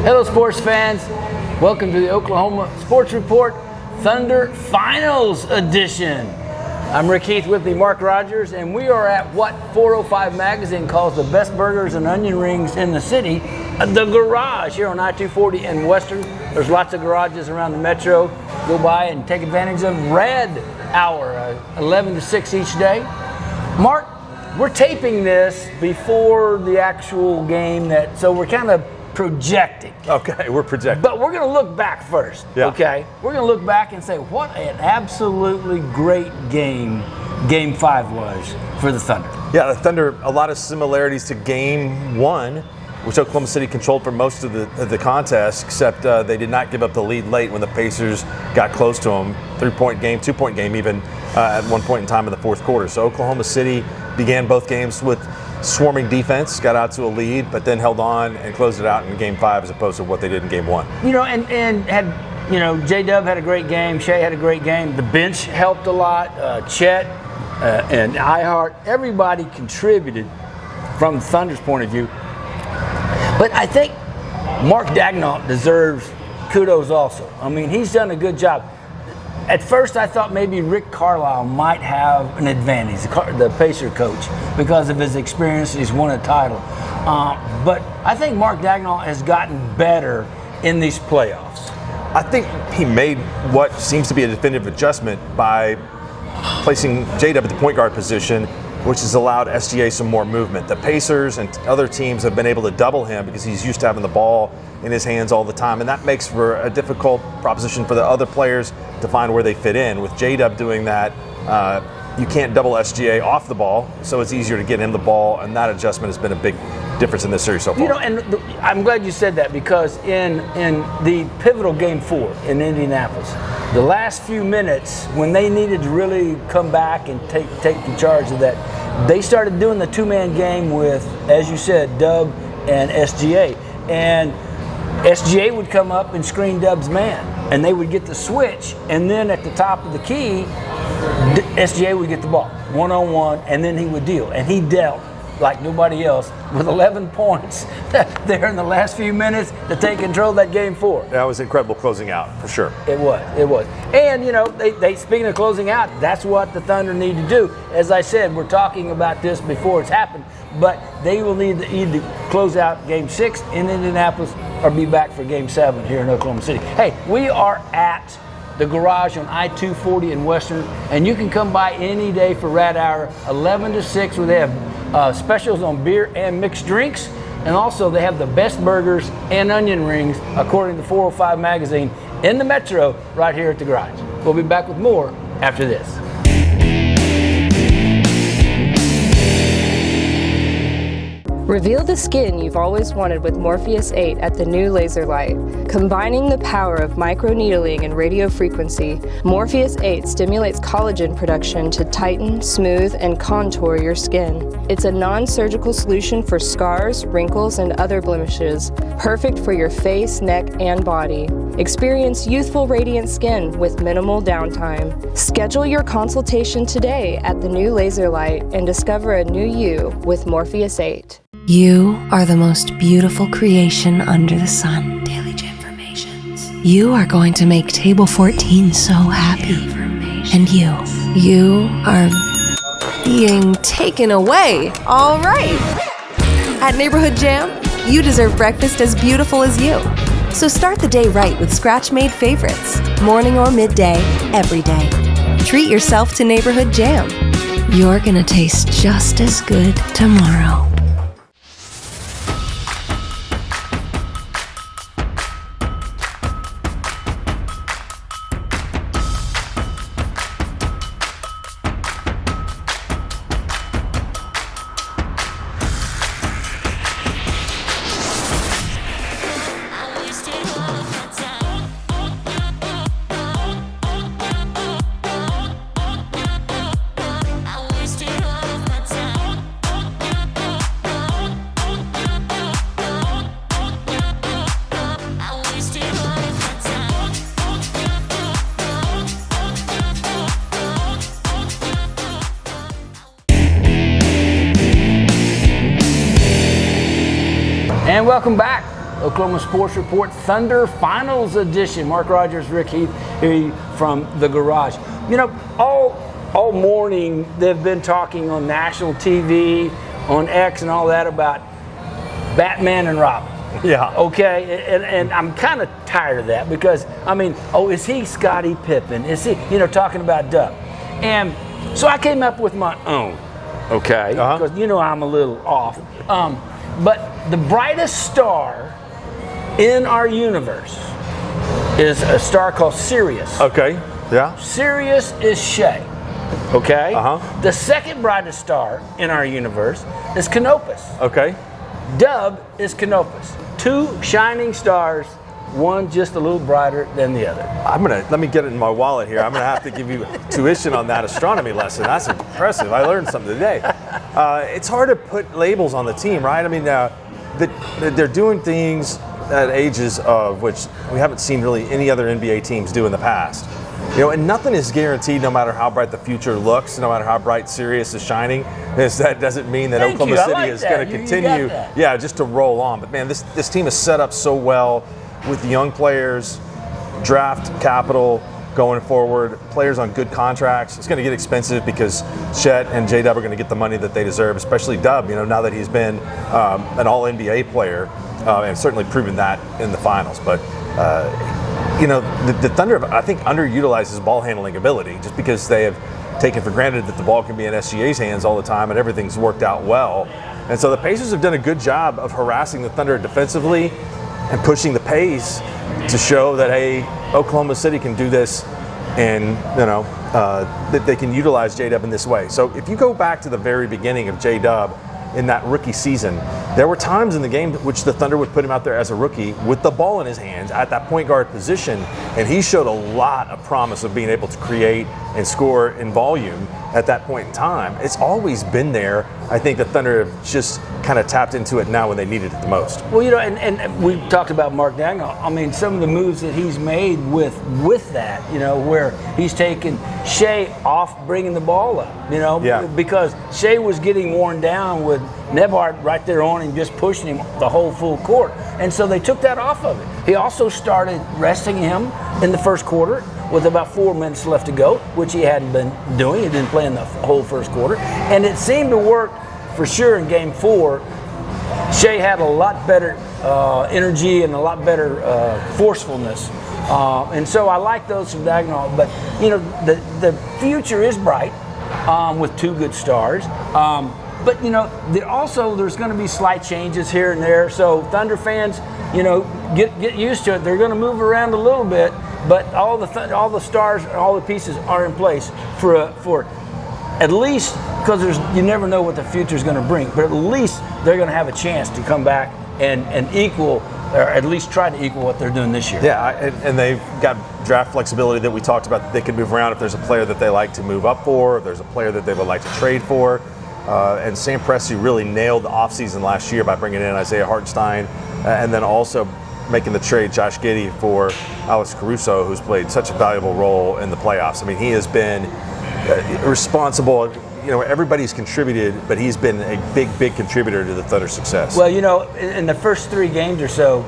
Hello, sports fans. Welcome to the Oklahoma Sports Report Thunder Finals Edition. I'm Rick Heath, with me Mark Rogers, and we are at what 405 Magazine calls the best burgers and onion rings in the city, the Garage, here on I-240 and Western. There's lots of garages around the metro. Go by and take advantage of Red Hour, 11 to 6 each day. Mark, we're taping this before the actual game, so we're kind of projecting. Okay, we're projecting. But we're going to look back first, okay? We're going to look back and say what an absolutely great game Game 5 was for the Thunder. Yeah, the Thunder, a lot of similarities to Game 1, which Oklahoma City controlled for most of the contest, except they did not give up the lead late when the Pacers got close to them. 3-point game, 2-point game even at one point in time in the fourth quarter. So Oklahoma City began both games with swarming defense, got out to a lead, but then held on and closed it out in Game 5 as opposed to what they did in Game 1. You know, and had, J-Dub had a great game, Shea had a great game, the bench helped a lot, Chet and Ihart, everybody contributed from the Thunder's point of view. But I think Mark Daigneault deserves kudos also. I mean, he's done a good job. At first, I thought maybe Rick Carlisle might have an advantage, the Pacer coach, because of his experience. He's won a title. But I think Mark Daigneault has gotten better in these playoffs. I think he made what seems to be a definitive adjustment by placing J-Dub at the point guard position, which has allowed SGA some more movement. The Pacers and other teams have been able to double him because he's used to having the ball in his hands all the time, and that makes for a difficult proposition for the other players to find where they fit in. With J-Dub doing that, you can't double SGA off the ball, so it's easier to get him the ball, and that adjustment has been a big difference in this series so far. I'm glad you said that, because in the pivotal Game 4 in Indianapolis, the last few minutes when they needed to really come back and take the charge of that, they started doing the two-man game with, as you said, Dub and SGA. And SGA would come up and screen Dub's man, and they would get the switch, and then at the top of the key, SGA would get the ball one-on-one, and then he would deal. And he dealt like nobody else with 11 points there in the last few minutes to take control of that Game 4. That was incredible closing out, for sure. It was. And, they speaking of closing out, that's what the Thunder need to do. As I said, we're talking about this before it's happened, but they will need to either close out Game 6 in Indianapolis or be back for Game 7 here in Oklahoma City. Hey, we are at the Garage on I-240 in Western, and you can come by any day for Rat Hour, 11 to 6, where they have specials on beer and mixed drinks, and also they have the best burgers and onion rings, according to 405 Magazine, in the metro right here at the Garage. We'll be back with more after this. Reveal the skin you've always wanted with Morpheus 8 at the new Laser Light. Combining the power of microneedling and radio frequency, Morpheus 8 stimulates collagen production to tighten, smooth, and contour your skin. It's a non-surgical solution for scars, wrinkles, and other blemishes, perfect for your face, neck, and body. Experience youthful, radiant skin with minimal downtime. Schedule your consultation today at the new Laser Light and discover a new you with Morpheus 8. You are the most beautiful creation under the sun. Daily Informations. You are going to make Table 14 so happy. And you are being taken away. All right. At Neighborhood Jam, you deserve breakfast as beautiful as you. So start the day right with scratch-made favorites. Morning or midday, every day. Treat yourself to Neighborhood Jam. You're gonna taste just as good tomorrow. And welcome back Oklahoma Sports Report Thunder Finals Edition. Mark Rogers, Rick Heath here from the garage. You know, all morning they've been talking on national TV, on X and all that about Batman and Robin. Yeah. Okay, and I'm kind of tired of that because, I mean, is he Scottie Pippen? Is he, talking about Dub? And so I came up with my own, okay, because I'm a little off. But the brightest star in our universe is a star called Sirius. Okay, yeah. Sirius is Shea, okay? The second brightest star in our universe is Canopus. Okay. Dub is Canopus. Two shining stars, one just a little brighter than the other. Let me get it in my wallet here. I'm gonna have to give you tuition on that astronomy lesson. That's impressive. I learned something today. It's hard to put labels on the team, right? I mean, they're doing things at ages of which we haven't seen really any other NBA teams do in the past. And nothing is guaranteed no matter how bright the future looks, no matter how bright Sirius is shining. That doesn't mean that Oklahoma City is going to continue, just to roll on. But man, this team is set up so well with young players, draft capital going forward, players on good contracts. It's going to get expensive because Chet and J-Dub are going to get the money that they deserve, especially Dub, now that he's been an all-NBA player and certainly proven that in the finals. But the Thunder, I think, underutilizes ball handling ability just because they have taken for granted that the ball can be in SGA's hands all the time and everything's worked out well. And so the Pacers have done a good job of harassing the Thunder defensively and pushing the pace to show that, hey, Oklahoma City can do this and, that they can utilize J-Dub in this way. So if you go back to the very beginning of J-Dub, in that rookie season, there were times in the game which the Thunder would put him out there as a rookie with the ball in his hands at that point guard position, and he showed a lot of promise of being able to create and score in volume at that point in time. It's always been there. I think the Thunder have just kind of tapped into it now when they needed it the most. Well, and we talked about Mark Dagnall. I mean, some of the moves that he's made with that, where he's taken Shea off bringing the ball up, because Shea was getting worn down with Nebhart right there on him, just pushing him the whole full court. And so they took that off of it. He also started resting him in the first quarter with about 4 minutes left to go, which he hadn't been doing. He didn't play in the whole first quarter. And it seemed to work for sure in Game 4. Shea had a lot better energy and a lot better forcefulness. And so I like those from Dagnall. But, the future is bright with two good stars. But, there's going to be slight changes here and there. So Thunder fans, get used to it. They're going to move around a little bit, but all the stars, all the pieces are in place for at least, because you never know what the future is going to bring, but at least they're going to have a chance to come back and equal, or at least try to equal what they're doing this year. Yeah, and they've got draft flexibility that we talked about, that they can move around if there's a player that they like to move up for, if there's a player that they would like to trade for. And Sam Presti really nailed the offseason last year by bringing in Isaiah Hartenstein and then also making the trade Josh Giddey for Alex Caruso, who's played such a valuable role in the playoffs. I mean, he has been responsible. Everybody's contributed, but he's been a big contributor to the Thunder's success. Well, in the first 3 games or so,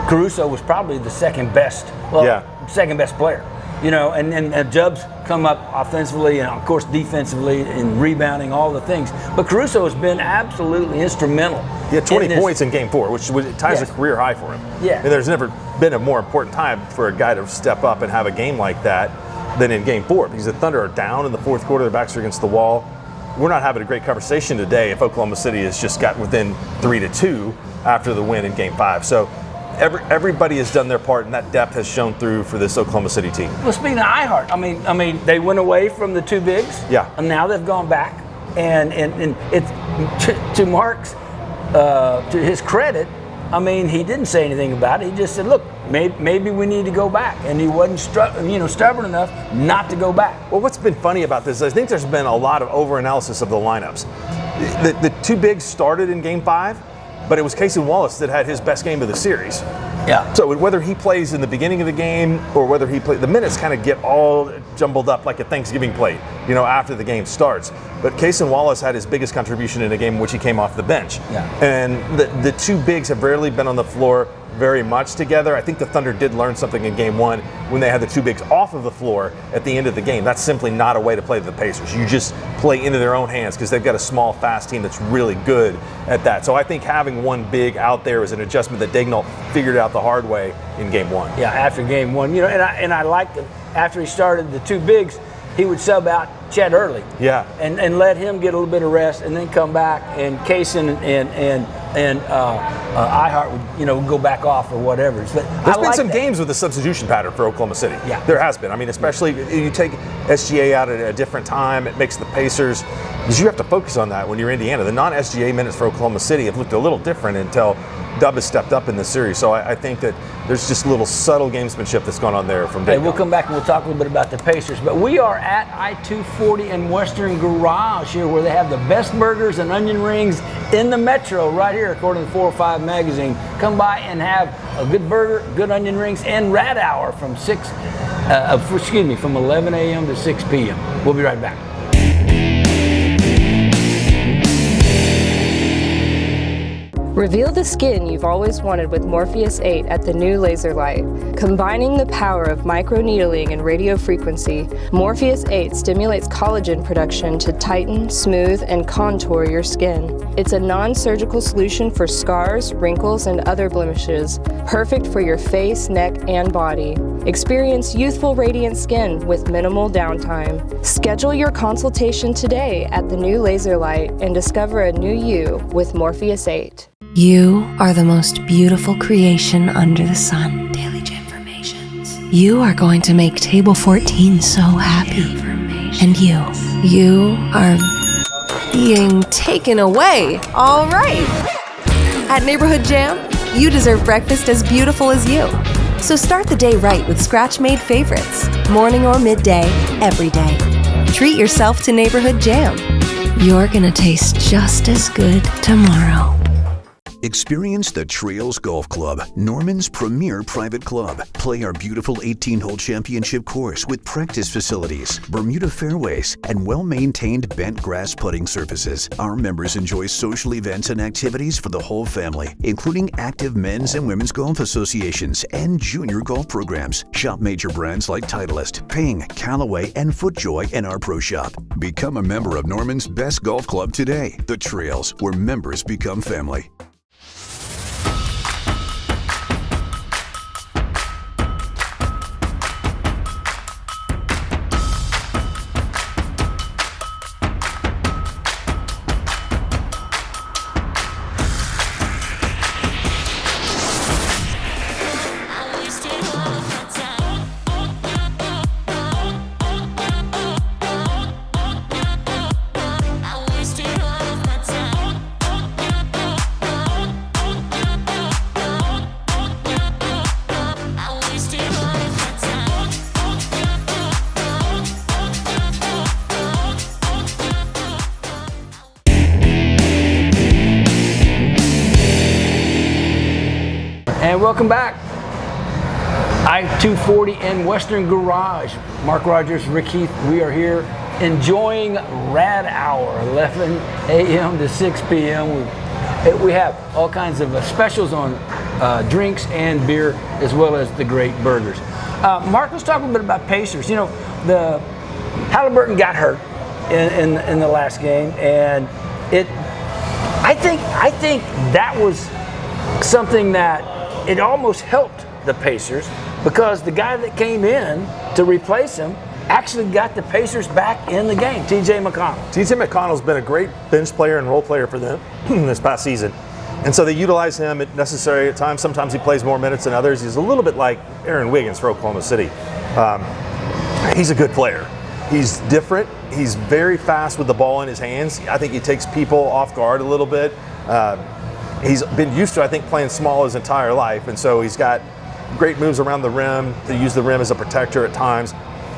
Caruso was probably the second best player. And Jub's come up offensively and, of course, defensively and rebounding, all the things. But Caruso has been absolutely instrumental. He had 20 points in Game 4, which ties a career high for him. Yeah. And there's never been a more important time for a guy to step up and have a game like that than in Game 4, because the Thunder are down in the fourth quarter, their backs are against the wall. We're not having a great conversation today if Oklahoma City has just got within 3-2 after the win in Game 5. So everybody has done their part, and that depth has shown through for this Oklahoma City team. Well, speaking of iHeart, I mean, they went away from the two bigs. Yeah. And now they've gone back, and it's to Mark's to his credit. I mean, he didn't say anything about it. He just said, "Look, maybe we need to go back," and he wasn't stubborn enough not to go back. Well, what's been funny about this, I think there's been a lot of overanalysis of the lineups. The two bigs started in Game 5. But it was Casey Wallace that had his best game of the series. Yeah. So whether he plays in the beginning of the game or whether he plays, the minutes kind of get all jumbled up like a Thanksgiving plate, after the game starts. But Cason Wallace had his biggest contribution in a game in which he came off the bench. Yeah. And the two bigs have rarely been on the floor very much together. I think the Thunder did learn something in game one when they had the two bigs off of the floor at the end of the game. That's simply not a way to play the Pacers. You just play into their own hands because they've got a small, fast team that's really good at that. So I think having one big out there is an adjustment that Daigneault figured out the hard way in game one. Yeah, after game one, and I liked it. After he started the two bigs, he would sub out Chet early. Yeah. And let him get a little bit of rest, and then come back, and Cason and Ihart would go back off or whatever. But There's been some games with a substitution pattern for Oklahoma City. Yeah. There has been. I mean, especially you take SGA out at a different time, it makes the Pacers, because you have to focus on that when you're Indiana. The non-SGA minutes for Oklahoma City have looked a little different until Dub has stepped up in the series. So I think that there's just a little subtle gamesmanship that's gone on there from Daigneault. Hey, we'll come back and we'll talk a little bit about the Pacers. But we are at I-240 and Western Garage here, where they have the best burgers and onion rings in the metro right here, according to 405 magazine. Come by and have a good burger, good onion rings, and Rat Hour from 11 a.m. to 6 p.m. We'll be right back. Reveal the skin you've always wanted with Morpheus 8 at the new Laser Light. Combining the power of microneedling and radio frequency, Morpheus 8 stimulates collagen production to tighten, smooth, and contour your skin. It's a non-surgical solution for scars, wrinkles, and other blemishes, perfect for your face, neck, and body. Experience youthful, radiant skin with minimal downtime. Schedule your consultation today at the new Laser Light and discover a new you with Morpheus 8. You are the most beautiful creation under the sun. Daily Informations. You are going to make Table 14 so happy. And you are being taken away. All right. At Neighborhood Jam, you deserve breakfast as beautiful as you. So start the day right with scratch-made favorites. Morning or midday, every day. Treat yourself to Neighborhood Jam. You're gonna taste just as good tomorrow. Experience the Trails Golf Club, Norman's premier private club. Play our beautiful 18-hole championship course with practice facilities, Bermuda fairways, and well-maintained bent grass putting surfaces. Our members enjoy social events and activities for the whole family, including active men's and women's golf associations and junior golf programs. Shop major brands like Titleist, Ping, Callaway, and FootJoy in our pro shop. Become a member of Norman's best golf club today, The Trails, where members become family. And welcome back. I-240 and Western Garage. Mark Rogers, Rick Heath, we are here enjoying Rad Hour, 11 a.m. to 6 p.m. We have all kinds of specials on drinks and beer, as well as the great burgers. Mark, let's talk a little bit about Pacers. You know, the Halliburton got hurt in the last game, and I think that was something that it almost helped the Pacers, because the guy that came in to replace him actually got the Pacers back in the game, TJ McConnell. TJ McConnell's been a great bench player and role player for them this past season. And so they utilize him at necessary at times. Sometimes he plays more minutes than others. He's a little bit like Aaron Wiggins for Oklahoma City. He's a good player. He's different. He's very fast with the ball in his hands. I think he takes people off guard a little bit. He's been used to, I think, playing small his entire life, and so he's got great moves around the rim, to use the rim as a protector at times.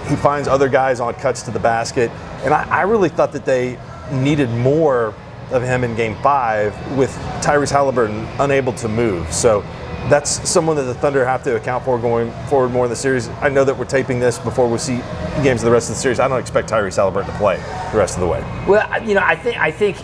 He finds other guys on cuts to the basket, and I really thought that they needed more of him in Game 5 with Tyrese Halliburton unable to move. So that's someone that the Thunder have to account for going forward more in the series. I know that we're taping this before we see games of the rest of the series. I don't expect Tyrese Halliburton to play the rest of the way. Well, I think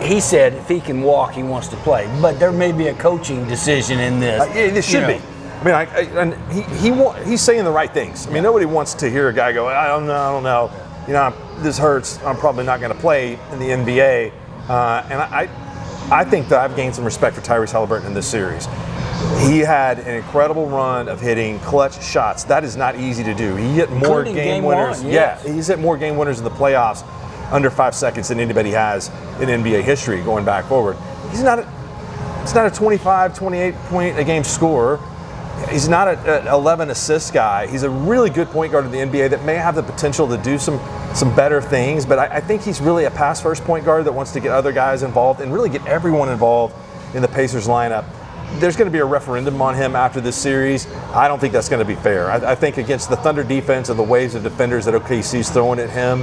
he said if he can walk, he wants to play. But there may be a coaching decision in this. It should be. I mean, he's saying the right things. I mean, nobody wants to hear a guy go, I don't know. This hurts. I'm probably not going to play in the NBA. And I think that I've gained some respect for Tyrese Halliburton in this series. He had an incredible run of hitting clutch shots. That is not easy to do. He hit more game winners. Yes. Yeah, he's hit more game winners in the playoffs under 5 seconds than anybody has in NBA history going back forward. He's not a 25, 28 point a game scorer. He's not an 11 assist guy. He's a really good point guard in the NBA that may have the potential to do some better things, but I think he's really a pass-first point guard that wants to get other guys involved and really get everyone involved in the Pacers lineup. There's going to be a referendum on him after this series. I don't think that's going to be fair. I think against the Thunder defense and the waves of defenders that OKC's throwing at him,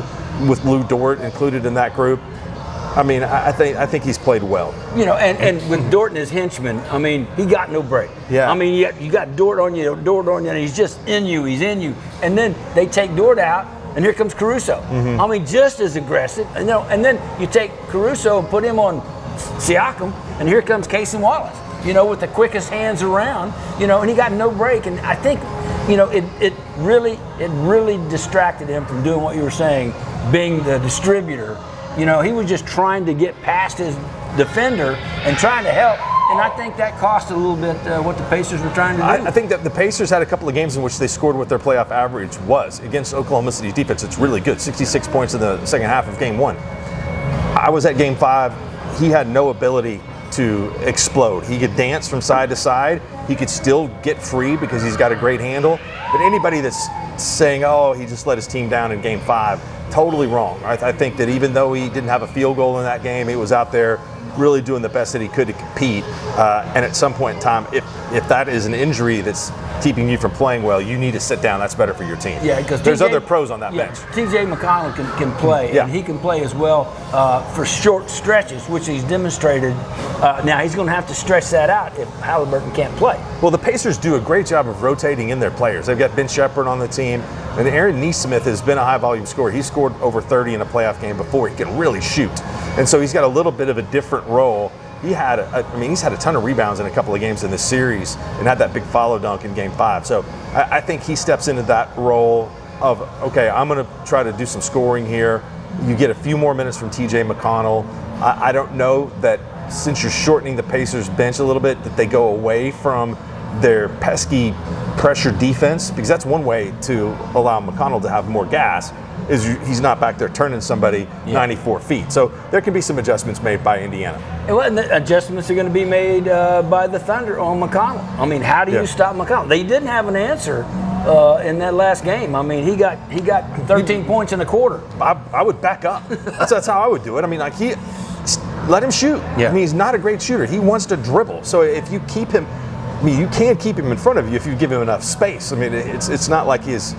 with Lou Dort included in that group, I mean, I think he's played well. And with Dort and his henchmen, I mean, he got no break. Yeah. I mean, you got Dort on you, and he's just in you. He's in you. And then they take Dort out, and here comes Caruso. Mm-hmm. I mean, just as aggressive. And then you take Caruso and put him on Siakam, and here comes Casey Wallace, with the quickest hands around, and he got no break. And I think, it really distracted him from doing what you were saying, being the distributor. He was just trying to get past his defender and trying to help. And I think that cost a little bit what the Pacers were trying to do. I think that the Pacers had a couple of games in which they scored what their playoff average was. Against Oklahoma City's defense, it's really good. 66 points in the second half of Game 1. I was at Game 5. He had no ability to explode. He could dance from side to side. He could still get free because he's got a great handle. But anybody that's saying, he just let his team down in Game 5, totally wrong. I think that even though he didn't have a field goal in that game, he was out there really doing the best that he could to compete. And at some point in time, if that is an injury that's keeping you from playing well, you need to sit down. That's better for your team. Yeah, because there's other pros on that bench. TJ McConnell can play, and he can play as well for short stretches, which he's demonstrated. Now he's going to have to stretch that out if Halliburton can't play. Well, the Pacers do a great job of rotating in their players. They've got Ben Shepherd on the team, and Aaron Nesmith has been a high-volume scorer. He scored over 30 in a playoff game before. He can really shoot, and so he's got a little bit of a different role. He's had a ton of rebounds in a couple of games in this series and had that big follow dunk in Game 5. So I think he steps into that role of, okay, I'm going to try to do some scoring here. You get a few more minutes from TJ McConnell. I don't know that since you're shortening the Pacers bench a little bit, that they go away from their pesky pressure defense, because that's one way to allow McConnell to have more gas, is he's not back there turning somebody 94 feet. So there can be some adjustments made by Indiana. And the adjustments are going to be made by the Thunder on McConnell. I mean, how do you stop McConnell? They didn't have an answer in that last game. I mean, he got 13 points in a quarter. I would back up. That's how I would do it. I mean, let him shoot. Yeah. I mean, he's not a great shooter. He wants to dribble. So if you keep him, you can keep him in front of you if you give him enough space. I mean, it's not like he's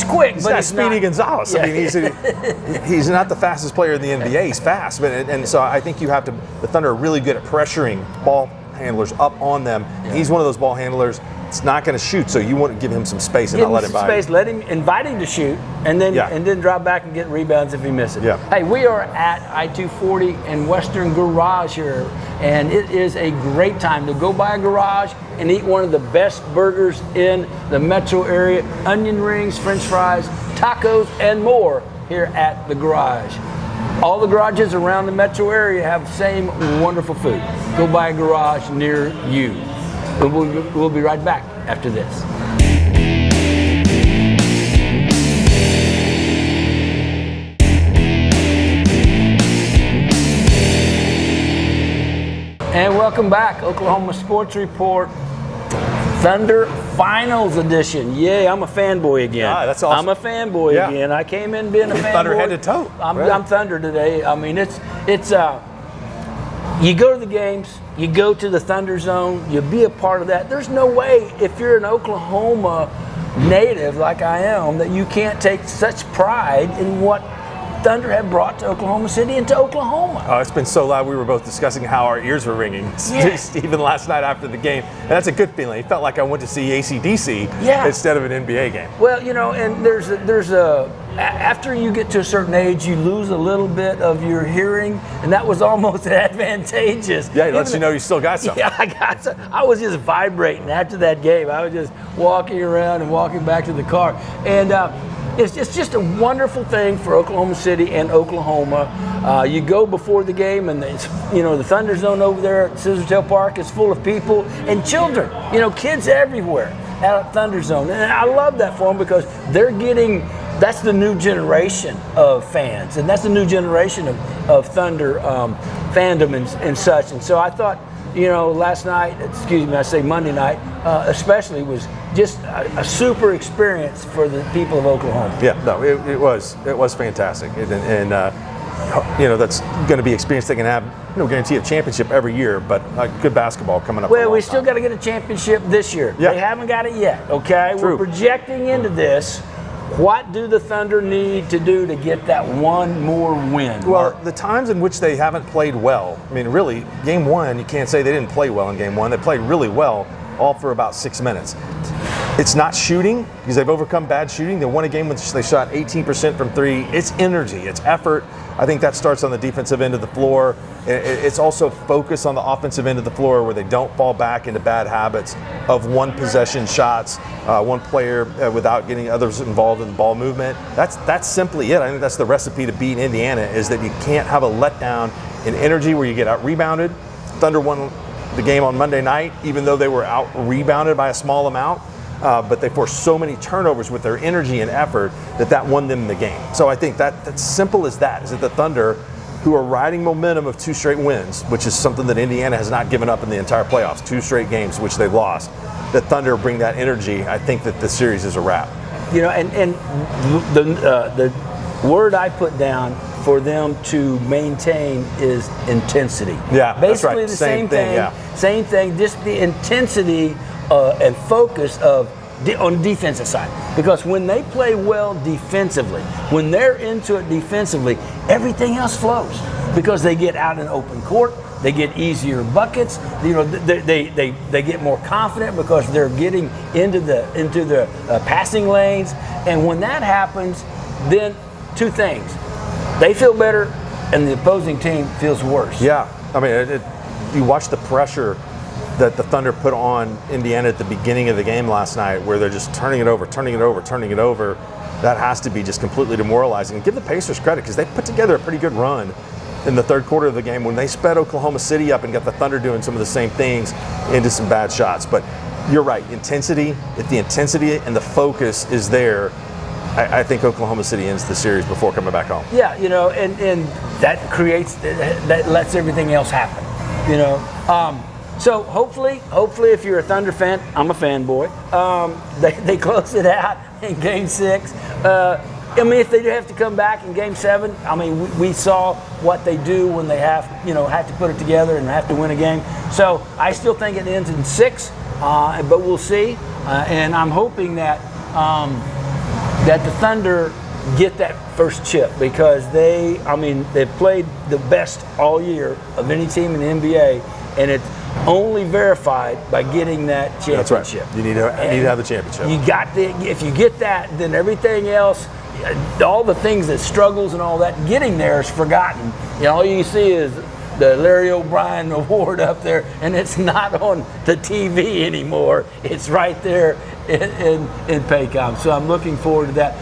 quick, he's but not he's Speedy not Gonzalez. Yeah. I mean, he's not the fastest player in the NBA. He's fast, and so I think the Thunder are really good at pressuring ball handlers up on them. Yeah. He's one of those ball handlers. It's not going to shoot, so you want to give him some space and not let him by. Space, invite him to shoot, and then drop back and get rebounds if he misses. Yeah. Hey, we are at I-240 and Western Garage here, and it is a great time to go by a garage and eat one of the best burgers in the metro area. Onion rings, French fries, tacos, and more here at the garage. All the garages around the metro area have the same wonderful food. Go by a garage near you. We'll be right back after this. And welcome back, Oklahoma Sports Report, Thunder Finals Edition. Yay, I'm a fanboy again. Ah, that's awesome. I'm a fanboy again. I came in being a fanboy. Thunder head to toe. I'm Thunder today. I mean, it's you go to the games, you go to the Thunder Zone, you be a part of that. There's no way, if you're an Oklahoma native like I am, that you can't take such pride in what Thunder have brought to Oklahoma City and to Oklahoma. Oh, it's been so loud. We were both discussing how our ears were ringing. Yes. Even last night after the game. And that's a good feeling. It felt like I went to see AC/DC instead of an NBA game. Well, and there's after you get to a certain age, you lose a little bit of your hearing, and that was almost advantageous. Yeah, it lets you know you still got some. Yeah, I got some. I was just vibrating after that game. I was just walking around and walking back to the car. And it's just a wonderful thing for Oklahoma City and Oklahoma. You go before the game, and the Thunder Zone over there at Scissortail Park is full of people and children. Kids everywhere at Thunder Zone, and I love that for them because they're getting. That's the new generation of fans, and that's the new generation of Thunder fandom and such. And so I thought, last night, I say Monday night, especially was just a super experience for the people of Oklahoma. Yeah, no, it was fantastic, and that's going to be experience they can have. No guarantee of championship every year, but good basketball coming up. Well, we still got to get a championship this year. Yeah. They haven't got it yet. Okay, True. We're projecting into this. What do the Thunder need to do to get that one more win? Well, the times in which they haven't played well, I mean, really, game one, you can't say they didn't play well in game one. They played really well, all for about 6 minutes. It's not shooting, because they've overcome bad shooting. They won a game which they shot 18% from three. It's energy, it's effort. I think that starts on the defensive end of the floor. It's also focus on the offensive end of the floor where they don't fall back into bad habits of one possession shots, one player without getting others involved in ball movement. That's simply it. I think that's the recipe to beat Indiana, is that you can't have a letdown in energy where you get out rebounded. Thunder won the game on Monday night, even though they were out rebounded by a small amount. But they forced so many turnovers with their energy and effort that won them the game. So I think that's simple as that, is that the Thunder, who are riding momentum of 2 straight wins, which is something that Indiana has not given up in the entire playoffs, 2 straight games which they've lost, the Thunder bring that energy. I think that the series is a wrap. And the word I put down for them to maintain is intensity. Yeah, basically that's right. The same thing. Yeah. Same thing. Just the intensity and focus on the defensive side, because when they play well defensively, when they're into it defensively, everything else flows because they get out in open court, they get easier buckets. They get more confident because they're getting into the passing lanes, and when that happens, then 2 things: they feel better, and the opposing team feels worse. Yeah, I mean, you watch the pressure that the Thunder put on Indiana at the beginning of the game last night, where they're just turning it over. That has to be just completely demoralizing. And give the Pacers credit, because they put together a pretty good run in the third quarter of the game when they sped Oklahoma City up and got the Thunder doing some of the same things into some bad shots. But you're right, intensity, if the intensity and the focus is there, I think Oklahoma City ends the series before coming back home. Yeah, and that lets everything else happen, So hopefully, if you're a Thunder fan, I'm a fanboy. They close it out in Game 6. If they do have to come back in Game 7, we saw what they do when they have to put it together and have to win a game. So I still think it ends in 6, but we'll see. And I'm hoping that the Thunder get that first chip, because they've played the best all year of any team in the NBA, and it's only verified by getting that championship. That's right. You need to have the championship. If you get that, then everything else, all the things that struggles and all that, getting there is forgotten. All you see is the Larry O'Brien Award up there, and it's not on the TV anymore. It's right there in Paycom. So I'm looking forward to that.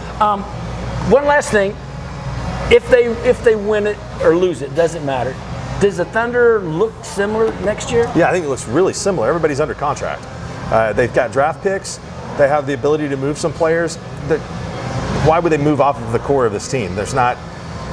One last thing: if they win it or lose it, doesn't matter. Does the Thunder look similar next year? Yeah, I think it looks really similar. Everybody's under contract. They've got draft picks. They have the ability to move some players. Why would they move off of the core of this team? There's not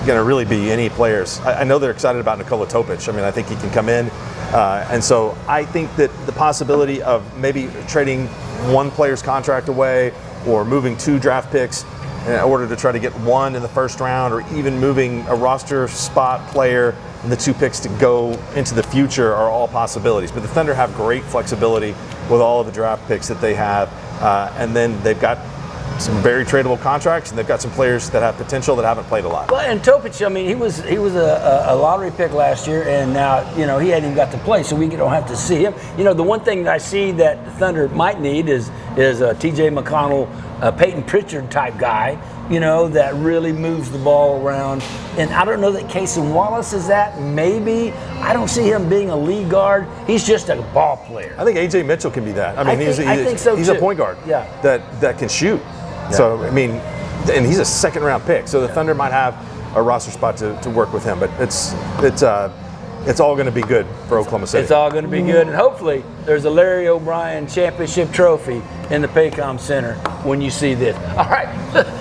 going to really be any players. I know they're excited about Nikola Topic. I think he can come in. And so I think that the possibility of maybe trading one player's contract away, or moving 2 draft picks in order to try to get 1 in the first round, or even moving a roster spot player and the 2 picks to go into the future, are all possibilities. But the Thunder have great flexibility with all of the draft picks that they have. And then they've got some very tradable contracts, and they've got some players that have potential that haven't played a lot. Well, and Topic, I mean, he was a lottery pick last year, and now, you know, he hadn't even got to play, so we don't have to see him. You know, the one thing that I see that the Thunder might need is a T.J. McConnell, Peyton Pritchard type guy, you know, that really moves the ball around. And I don't know that Cason Wallace is that. Maybe. I don't see him being a lead guard. He's just a ball player. I think A.J. Mitchell can be that. I mean, I think so he's too. a point guard that can shoot. Yeah. So, I mean, and he's a second-round pick. So the Thunder might have a roster spot to work with him. But it's all going to be good for Oklahoma City. It's all going to be good. And hopefully there's a Larry O'Brien championship trophy in the Paycom Center when you see this. All right.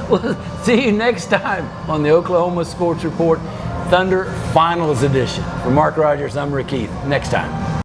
We'll see you next time on the Oklahoma Sports Report Thunder Finals Edition. For Mark Rogers, I'm Rick Keith. Next time.